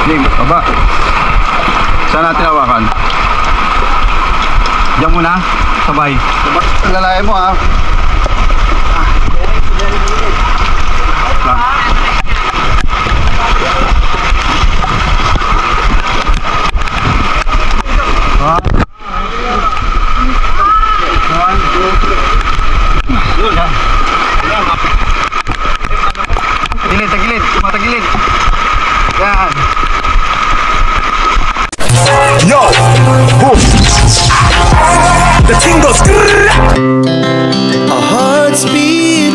Game, baba. Saan natin hawakan? Diyan muna, sabay. Lalayan mo ha. Tagilid, matagilid. Yan. Yo! Boom! The thing goes. Our hearts beat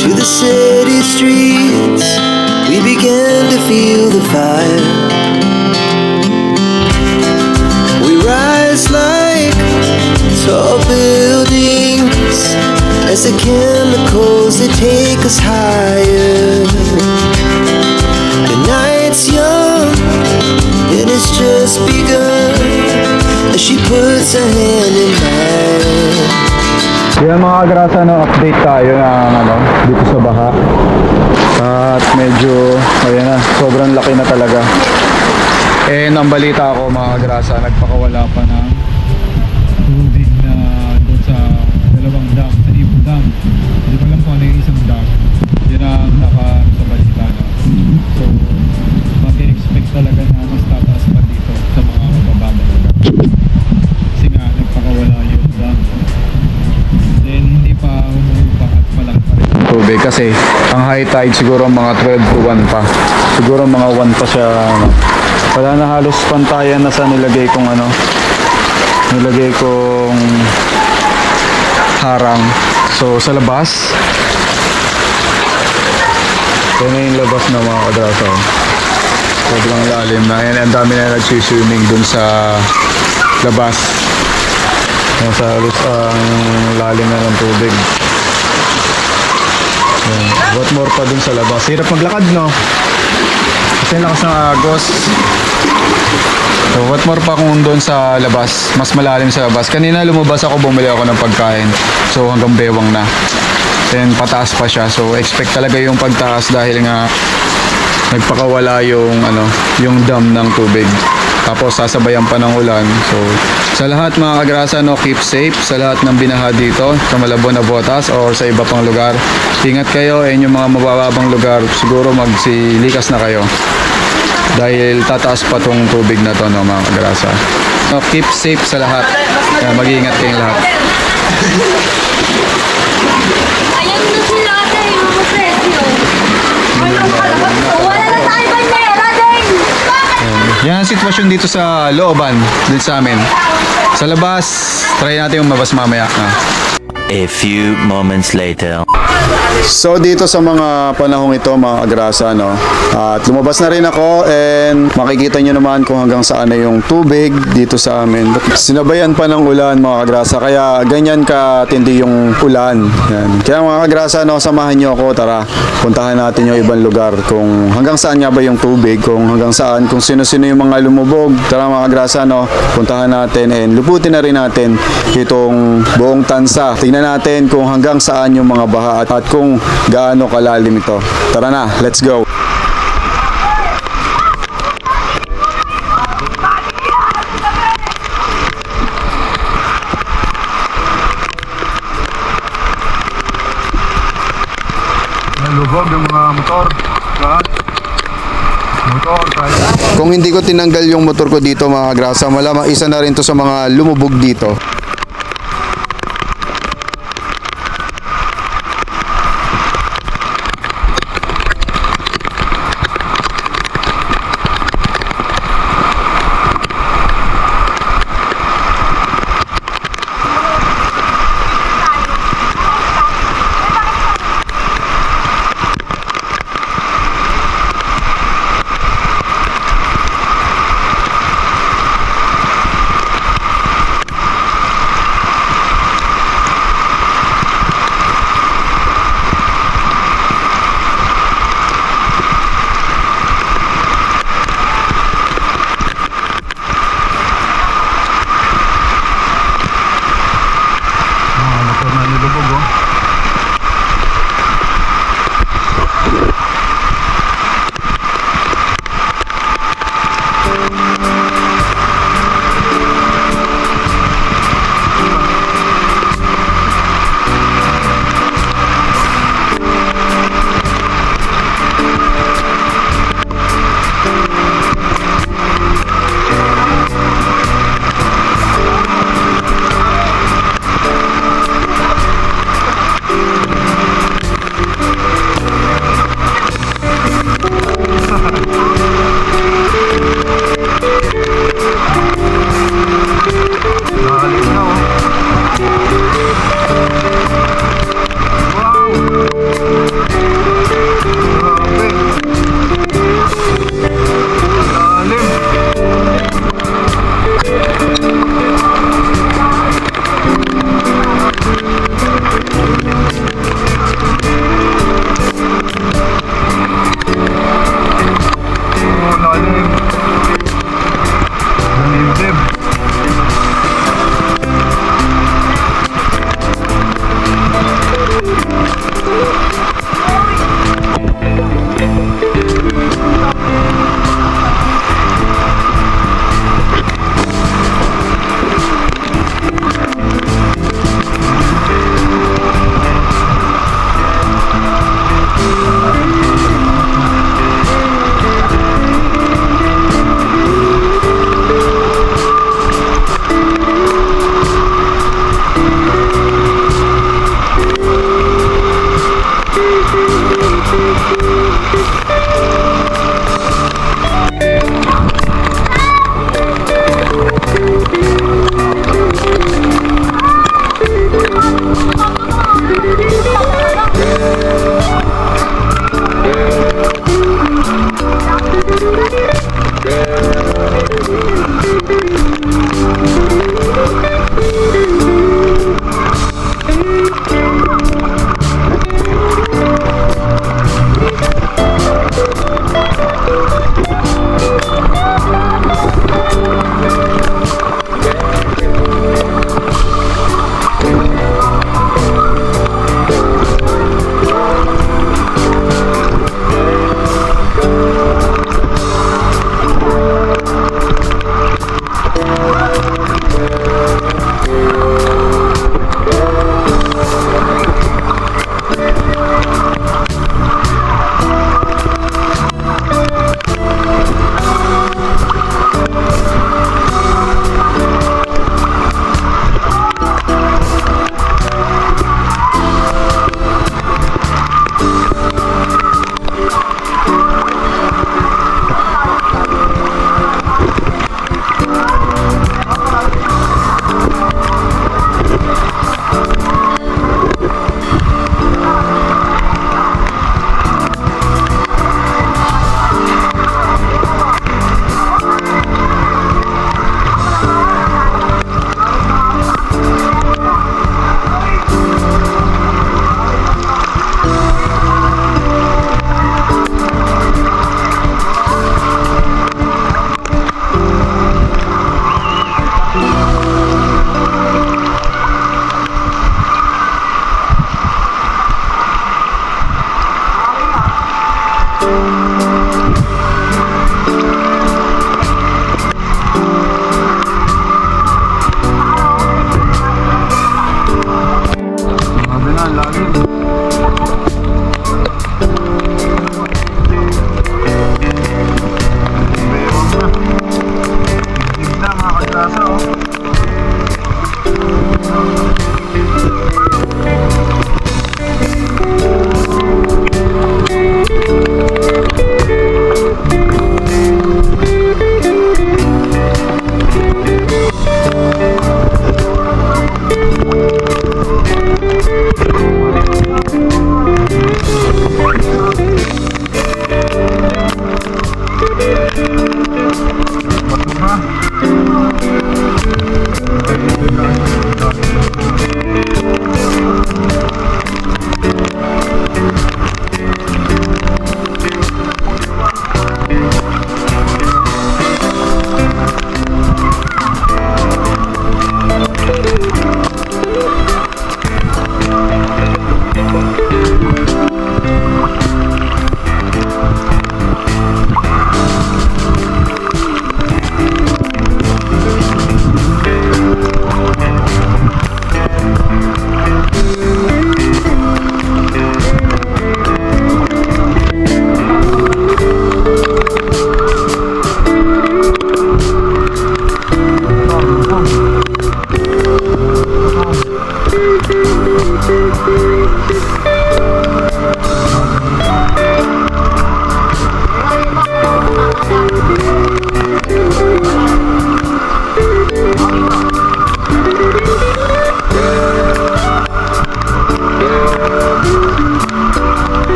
to the city streets. We began to feel the fire. We rise like tall buildings as the chemicals that take us higher. The night's young and it's just begun as she puts her hand in mine. Yan mga kagrasa, no, update tayo na dito sa baha. At medyo, ayan na, sobrang laki na talaga. And ang balita ko mga kagrasa, nagpakawala pa ng tubig na doon sa dalawang dam, sa Ibo Dam. Hindi ko alam kung ano yung isang dam. Yan ang naka sa balita, no. So, mag-expect talaga na mas tataas pa dito sa mga mabababang lugar. Kasi nga, nagpakawala yung dam. Then, hindi pa humupa at malaki pa rin tubig. Kasi, ang high tide siguro mga 12 to 1 pa. Siguro mga 1 pa siya, ano. Wala na, halos pantayan na sa nilagay kong nilagay kong harang. So sa labas, yan na yung labas na mga kadrasa. Sobrang lalim na yan. Ang dami na nagsiswimming dun sa labas. Sa halos ang lalim na ng tubig. Yan. What more pa dun sa labas. Hirap maglakad, no? Kasi lakas ng agos. So what more pa kung doon sa labas, mas malalim sa labas. Kanina lumabas ako, bumili ako ng pagkain. So hanggang bewang na. Then pataas pa siya. So expect talaga yung pagtaas dahil nga nagpakawala yung yung dam ng tubig. Tapos sasabayan pa ng ulan. So sa lahat mga kagrasa, no, keep safe. Sa lahat ng binaha dito sa Malabon na Botas or sa iba pang lugar, ingat kayo. And yung mga mabababang lugar, siguro magsilikas na kayo dahil tataas pa tong tubig na to, no, mga kagrasa. So keep safe sa lahat. Mag-iingat kayong lahat. Ayan na sila ate, yung mga presyo. Wala na tayo banyera din. Yan ang sitwasyon dito sa looban, dito sa amin. Sa labas, try natin yung mabas mamaya. A few moments later. So dito sa mga panahong ito mga kagrasa, no, at lumabas na rin ako and makikita nyo naman kung hanggang saan na yung tubig dito sa amin. Sinabayan pa ng ulan mga kagrasa, kaya ganyan katindi yung ulan. Yan. Kaya mga kagrasa, no, samahan nyo ako, tara puntahan natin yung ibang lugar kung hanggang saan nga ba yung tubig, kung hanggang saan, kung sino-sino yung mga lumubog. Tara mga kagrasa, no, puntahan natin and luputin na rin natin itong buong tansa. Tingnan natin kung hanggang saan yung mga baha at kung gaano kalalim ito. Tara na, let's go. Lubog yung mga motor. Kung hindi ko tinanggal yung motor ko dito mga grasa, malamang isa na rin to sa mga lumubog dito.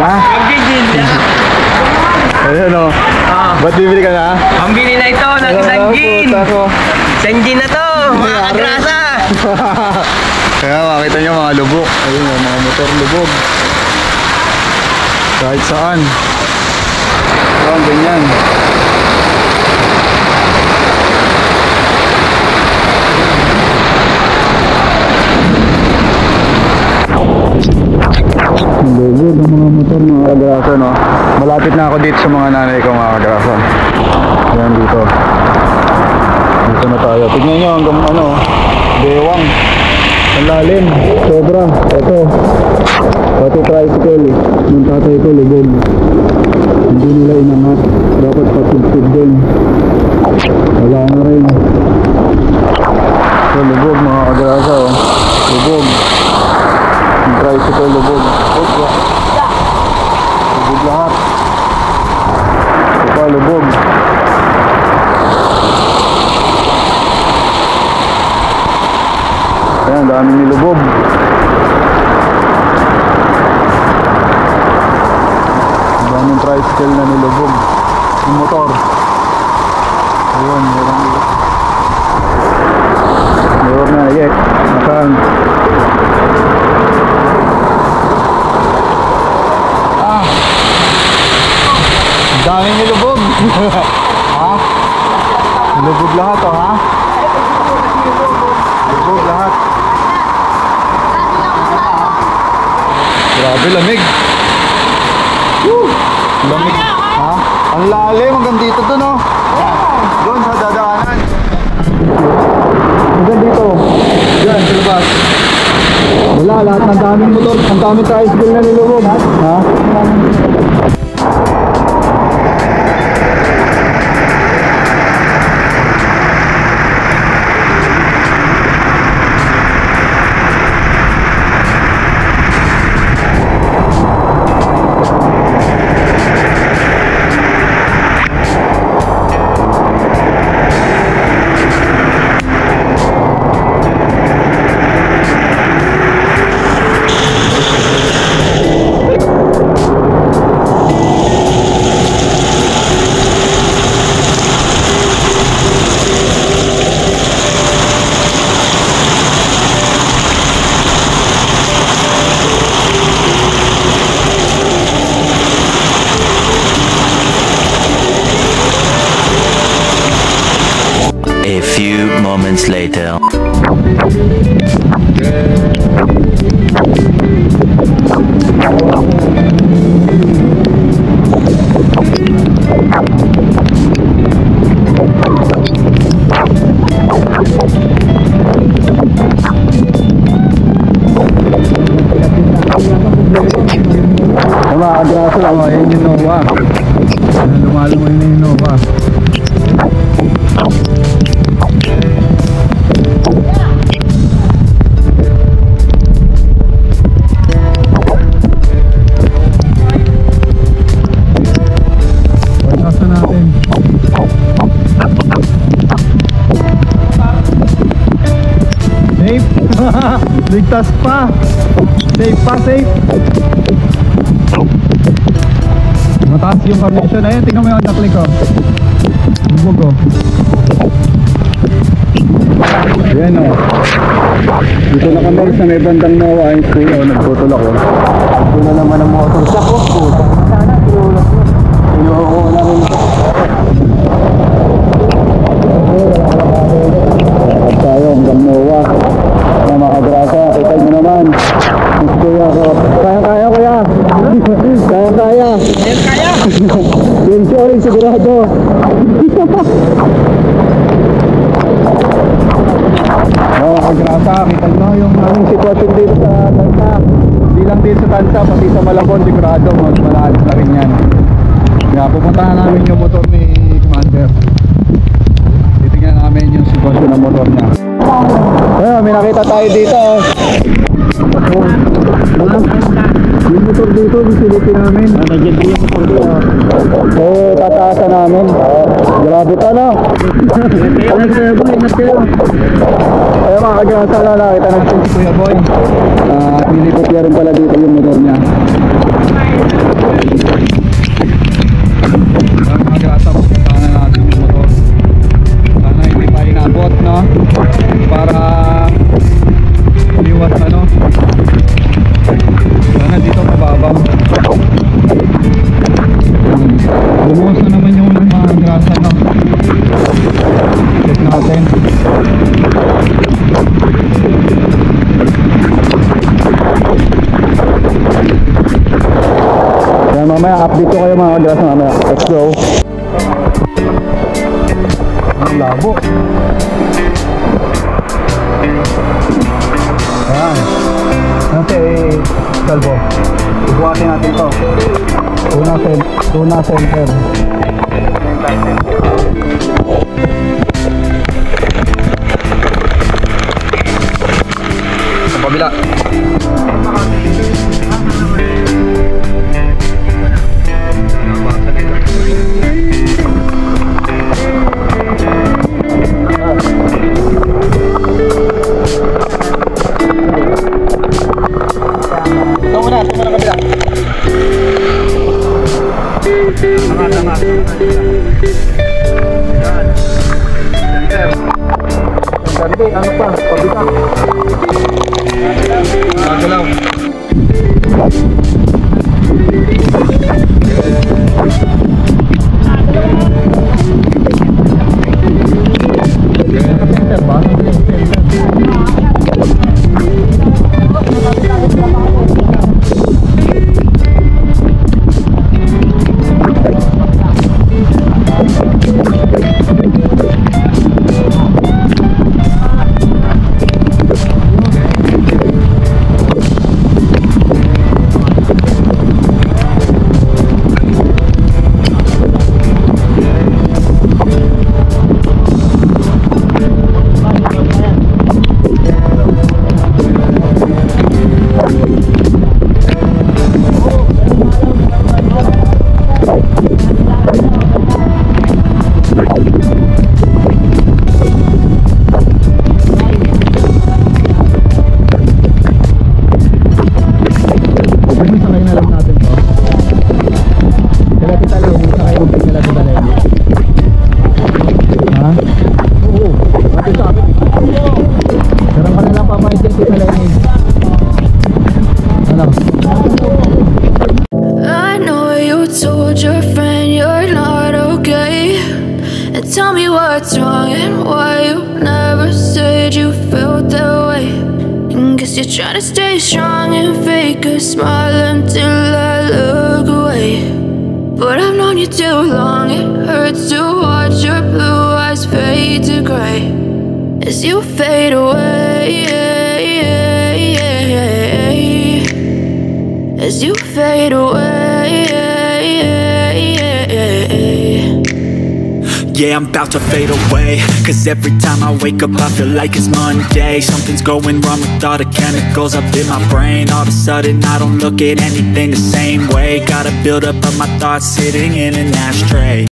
Na? Ayun o. Ba't bibili ka na? Pambili na ito ng isang gin. Puta ko. Isang gin na to, mga kagrasa. Kaya makita nyo mga lubok. Ayun o, mga motor lubog. Kahit saan. Ayan, ganyan. Ang lubog ng mga motor mga kagraso, no? Malapit na ako dito sa mga nanay ko mga kagraso. Ayan dito. Dito na tayo. Tignan nyo hanggang ano, bewang. Ang lalim. Sobra. Ito. Pati tricycle. Yung tatay ko, lubog. Hindi nila inangat. Dapat patugtog din. Wala na rin. So, lubog mga kagrasa, oh. Lubog. Yung tricycle lubog. Opo. Lubog lahat. Ito pa lubog. Ayan, dami nilubog. Daming tricycle na nilubog. Yung motor. Ayun, meron nila. Meron na, yeah. Nasaan? Daming nilubog. Ha? Nilubog lahat, oh, ha? Nilubog lahat. Grabe, lamig. Woo! Lamig. Ha? Ang lalim, hanggang dito dun, oh. Doon sa dadaanan. Hanggang dito. Diyan, sa labas. Wala, lahat ng daming motor. Ang daming tricycle na nilubog. Ha? A few moments later. Mga adraso lang, ayan yung Nova. Lumalumoy na yung Nova. Pagkasa natin. Safe. Ligtas pa. Safe pa, safe. Mataas yung connection. Ayun, tingnan mo yung naklik ko. Bubog, oh. Ayan, oh. Dito na kami sa may bandang Nawa. Ayun, kuya, oh, nagtutulak, oh. Ito na naman ang motor. Siya, oh, puta. Sana, tinulak mo. Tinulak ko na rin. At tayo, hanggang Nawa. Mga makagrasa, kita nyo naman. Kuya ko. Kaya, kuya. Kaya. Yung sorry, sigurado. Kagrasa, kita nyo yung aming sitwasyon dito sa Tansa. Hindi lang dito sa Tansa, pati sa Malabon, sigurado, malalas na rin yan. Kaya pupuntahan namin yung motor ni Commander. Titignan namin yung sitwasyon ng motor niya. Ayun, may nakita tayo dito. Yung motor dito, bisiliti namin. Nandiyan din yung motor dito. Oo, tataasan namin. Grabe ka na. Ayun mga kagrasa na nakita natin si Kuya Boy. Nilipot niya rin pala dito yung motor niya. mamaya update ko kayo mga kagrasa mamaya. Let's go. Ang labo. Ayan. Ano si Salvo? Ibuhatin natin to. Tuna center. Sa kabila. Ano pa? Pabita. Nagalaw. I know you told your friend you're not okay, and tell me what's wrong and why you never said you felt that way. And guess you're trying to stay strong and fake a smile until I look away. But I've known you too long, it hurts to watch your blue eyes fade to gray as you fade away, as you fade away. Yeah, I'm about to fade away, cause every time I wake up I feel like it's Monday. Something's going wrong with all the chemicals up in my brain. All of a sudden I don't look at anything the same way. Got a build up of my thoughts sitting in an ashtray.